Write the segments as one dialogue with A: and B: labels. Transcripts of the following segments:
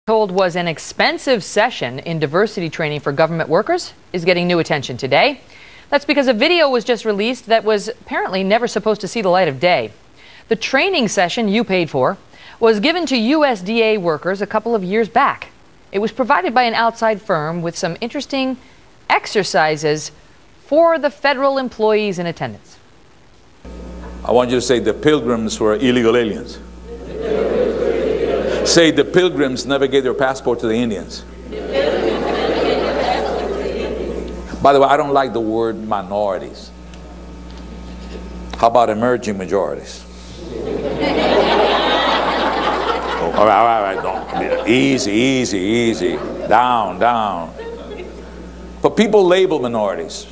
A: Told was an expensive session in diversity training for government workers is getting new attention today. That's because a video was just released that was apparently never supposed to see the light of day. The training session you paid for was given to USDA workers a couple of years back. It was provided by an outside firm with some interesting exercises for the federal employees in attendance.
B: I want you to say the pilgrims were illegal aliens. Say the pilgrims never gave their passport to the Indians. By the way, I don't like the word minorities. How about emerging majorities? All right, don't. Easy. Down. But people label minorities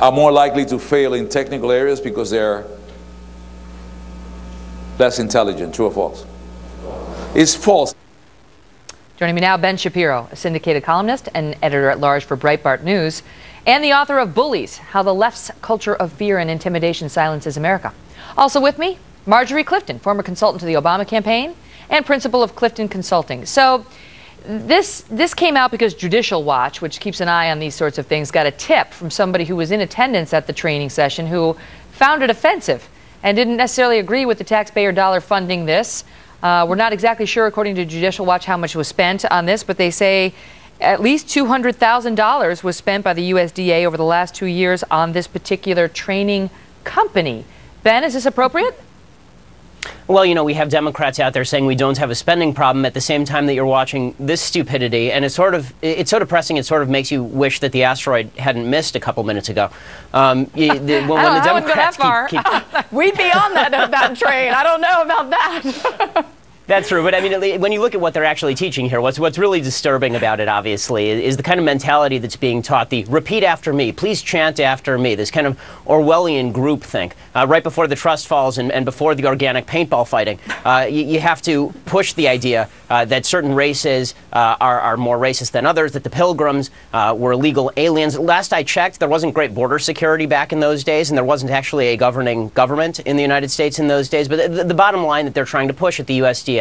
B: are more likely to fail in technical areas because they're less intelligent. True or false? It's false.
A: Joining me now, Ben Shapiro, a syndicated columnist and editor-at-large for Breitbart News, and the author of Bullies, How the Left's Culture of Fear and Intimidation Silences America. Also with me, Marjorie Clifton, former consultant to the Obama campaign and principal of Clifton Consulting. So this came out because Judicial Watch, which keeps an eye on these sorts of things, got a tip from somebody who was in attendance at the training session who found it offensive and didn't necessarily agree with the taxpayer dollar funding this. We're not exactly sure, according to Judicial Watch, how much was spent on this, but they say at least $200,000 was spent by the USDA over the last 2 years on this particular training company. Ben, is this appropriate?
C: Well, you know, we have Democrats out there saying we don't have a spending problem at the same time that you're watching this stupidity, and it's so depressing. It sort of makes you wish that the asteroid hadn't missed a couple minutes ago. When the Democrats
D: we'd be on that train. I don't know about that.
C: That's true, but I mean, when you look at what they're actually teaching here, what's really disturbing about it, obviously, is the kind of mentality that's being taught, the repeat after me, please chant after me, this kind of Orwellian groupthink. Right before the trust falls and before the organic paintball fighting, you have to push the idea that certain races are more racist than others, that the pilgrims were illegal aliens. Last I checked, there wasn't great border security back in those days, and there wasn't actually a governing government in the United States in those days. But the bottom line that they're trying to push at the USDA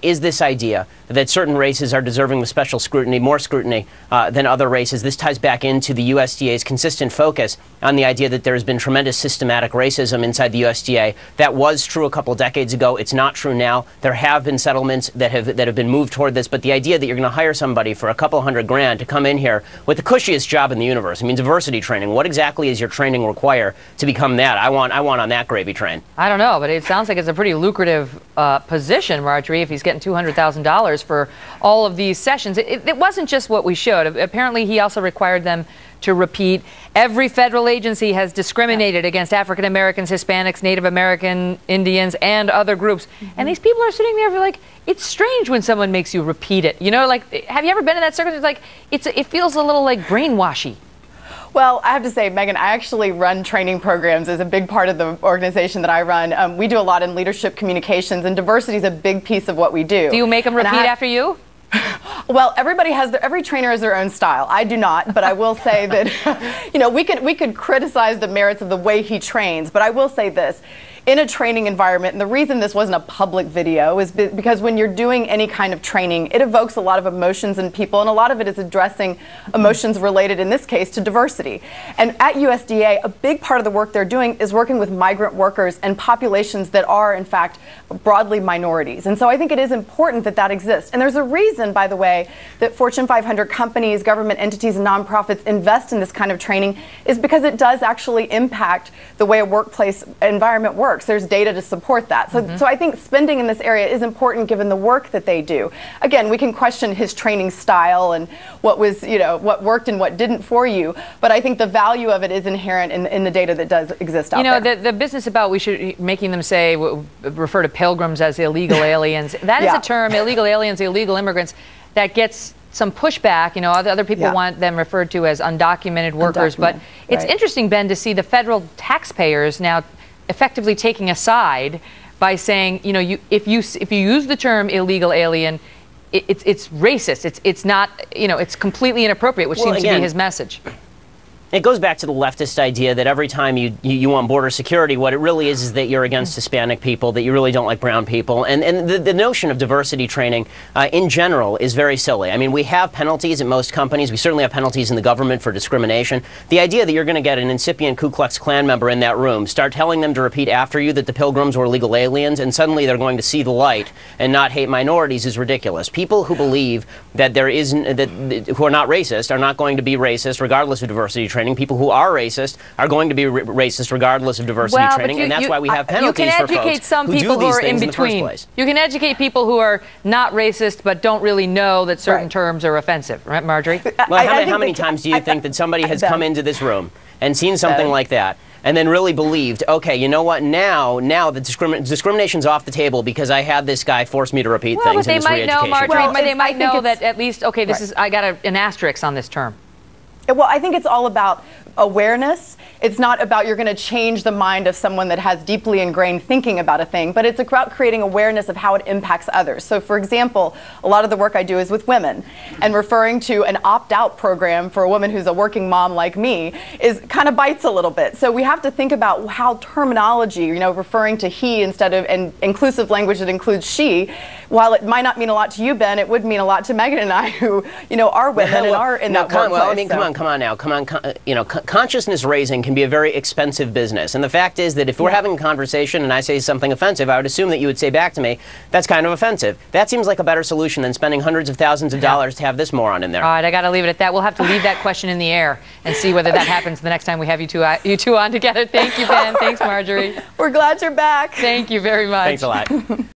C: is this idea that certain races are deserving of special scrutiny, more scrutiny than other races. This ties back into the USDA's consistent focus on the idea that there has been tremendous systematic racism inside the USDA. That was true a couple decades ago. It's not true now. There have been settlements that have been moved toward this, but the idea that you're going to hire somebody for a couple $100,000 to come in here with the cushiest job in the universe, I mean, diversity training, what exactly is your training require to become that? I want on that gravy train.
A: I don't know, but it sounds like it's a pretty lucrative position, Marjorie, if he's getting $200,000 for all of these sessions. It wasn't just what we showed. Apparently, he also required them to repeat, every federal agency has discriminated against African Americans, Hispanics, Native American, Indians, and other groups. And these people are sitting there like, it's strange when someone makes you repeat it. You know, like, have you ever been in that circumstance? Like, it feels a little like brainwashy.
D: Well, I have to say, Megan, I actually run training programs as a big part of the organization that I run. We do a lot in leadership communications, and diversity is a big piece of what we do.
A: Do you make them repeat after you?
D: Well, every trainer has their own style. I do not, but I will say that, you know, we could criticize the merits of the way he trains, but I will say this. In a training environment, and the reason this wasn't a public video is because when you're doing any kind of training, it evokes a lot of emotions in people, and a lot of it is addressing emotions related, in this case, to diversity. And at USDA, a big part of the work they're doing is working with migrant workers and populations that are, in fact, broadly minorities. And so I think it is important that that exists. And there's a reason, by the way, that Fortune 500 companies, government entities, and nonprofits invest in this kind of training, is because it does actually impact the way a workplace environment works. There's data to support that. So I think spending in this area is important given the work that they do. Again, we can question his training style and what was, you know, what worked and what didn't for you, but I think the value of it is inherent in the data that does exist out there.
A: You know, the business about making them say, refer to pilgrims as illegal aliens, that is a term, illegal aliens, illegal immigrants, that gets some pushback. You know, other people want them referred to as undocumented workers, but it's interesting, Ben, to see the federal taxpayers now effectively taking a side by saying, you know, if you use the term illegal alien, it's racist. It's not, you know, it's completely inappropriate, which seems to be his message.
C: It goes back to the leftist idea that every time you want border security, what it really is that you're against Hispanic people, that you really don't like brown people. And the notion of diversity training in general is very silly. I mean, we have penalties at most companies. We certainly have penalties in the government for discrimination. The idea that you're going to get an incipient Ku Klux Klan member in that room, start telling them to repeat after you that the Pilgrims were illegal aliens, and suddenly they're going to see the light and not hate minorities is ridiculous. People who believe that who are not racist are not going to be racist regardless of diversity training. People who are racist are going to be racist regardless of diversity training, and that's why we have penalties for folks who do these things in the first place.
A: You can educate people who are not racist but don't really know that certain terms are offensive, right, Marjorie?
C: Well, how many times do you think that somebody has come into this room and seen something like that and then really believed, okay, you know what, now the discrimination's off the table because I had this guy force me to repeat things in this re-education.
A: Well, they might know, Marjorie, they might know that at least, okay, this is, I got an asterisk on this term.
D: Well, I think it's all about awareness. It's not about you're going to change the mind of someone that has deeply ingrained thinking about a thing, but it's about creating awareness of how it impacts others. So, for example, a lot of the work I do is with women, and referring to an opt-out program for a woman who's a working mom like me is kind of bites a little bit. So we have to think about how terminology, referring to he instead of an inclusive language that includes she, while it might not mean a lot to you, Ben, it would mean a lot to Megan and I, who are women and are in that workplace.
C: Well, I mean, come on now. Consciousness raising can be a very expensive business. And the fact is that if we're having a conversation and I say something offensive, I would assume that you would say back to me, that's kind of offensive. That seems like a better solution than spending hundreds of thousands of dollars to have this moron in there.
A: All right, I got to leave it at that. We'll have to leave that question in the air and see whether that happens the next time we have you two on together. Thank you, Ben. Thanks, Marjorie.
D: We're glad you're back.
A: Thank you very much.
C: Thanks a lot.